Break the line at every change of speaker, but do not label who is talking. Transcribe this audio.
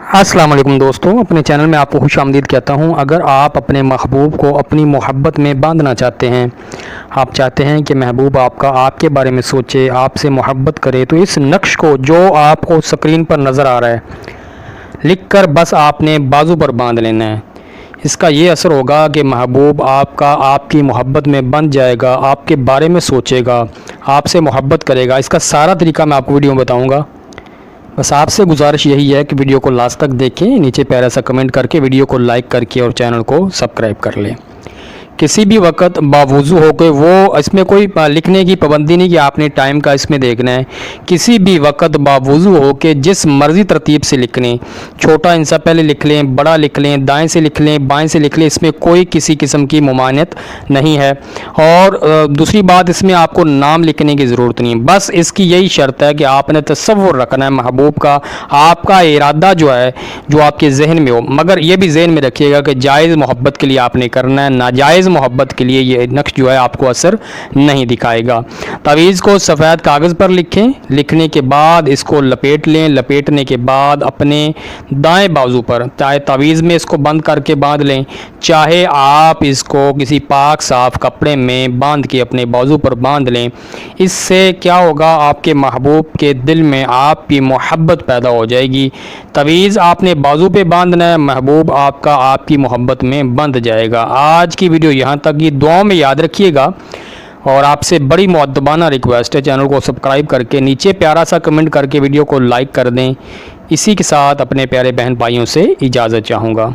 السلام علیکم دوستوں، اپنے چینل میں آپ کو خوش آمدید کہتا ہوں۔ اگر آپ اپنے محبوب کو اپنی محبت میں باندھنا چاہتے ہیں، آپ چاہتے ہیں کہ محبوب آپ کے بارے میں سوچے، آپ سے محبت کرے، تو اس نقش کو جو آپ کو سکرین پر نظر آ رہا ہے لکھ کر بس آپ نے بازو پر باندھ لینا ہے۔ اس کا یہ اثر ہوگا کہ محبوب آپ کی محبت میں بندھ جائے گا، آپ کے بارے میں سوچے گا، آپ سے محبت کرے گا۔ اس کا سارا طریقہ میں آپ کو ویڈیو میں بتاؤں گا۔ بس آپ سے گزارش یہی ہے کہ ویڈیو کو لاسٹ تک دیکھیں، نیچے پیارا سا کمنٹ کر کے ویڈیو کو لائک کر کے اور چینل کو سبسکرائب کر لیں۔ کسی بھی وقت باوضو ہو کے اس میں کوئی لکھنے کی پابندی نہیں کہ آپ نے ٹائم کا اس میں دیکھنا ہے۔ کسی بھی وقت باوضو ہو کے جس مرضی ترتیب سے لکھ لیں، چھوٹا ان سے پہلے لکھ لیں، بڑا لکھ لیں، دائیں سے لکھ لیں، بائیں سے لکھ لیں، اس میں کوئی کسی قسم کی ممانعت نہیں ہے۔ اور دوسری بات، اس میں آپ کو نام لکھنے کی ضرورت نہیں ہے۔ بس اس کی یہی شرط ہے کہ آپ نے تصور رکھنا ہے محبوب کا، آپ کا ارادہ جو ہے جو آپ کے ذہن میں ہو، مگر یہ بھی ذہن میں رکھیے گا کہ جائز محبت کے لیے آپ نے کرنا ہے، ناجائز محبت کے لیے یہ نقش جو ہے آپ کو اثر نہیں دکھائے گا۔ تعویذ کو سفید کاغذ پر لکھیں، لکھنے کے بعد اس کو لپیٹ لیں، لپیٹنے کے بعد اپنے دائیں بازو پر، چاہے تعویذ میں اس کو بند کر کے باندھ لیں، چاہے آپ اس کو کسی پاک صاف کپڑے میں باندھ کے اپنے بازو پر باندھ لیں۔ اس سے کیا ہوگا، آپ کے محبوب کے دل میں آپ کی محبت پیدا ہو جائے گی۔ تعویذ آپ نے بازو پہ باندھنا ہے، محبوب آپ کی محبت میں بندھ جائے گا۔ آج کی ویڈیو یہاں تک ہی، دعاؤں میں یاد رکھیے گا، اور آپ سے بڑی مؤدبانہ ریکویسٹ ہے چینل کو سبسکرائب کر کے نیچے پیارا سا کمنٹ کر کے ویڈیو کو لائک کر دیں۔ اسی کے ساتھ اپنے پیارے بہن بھائیوں سے اجازت چاہوں گا۔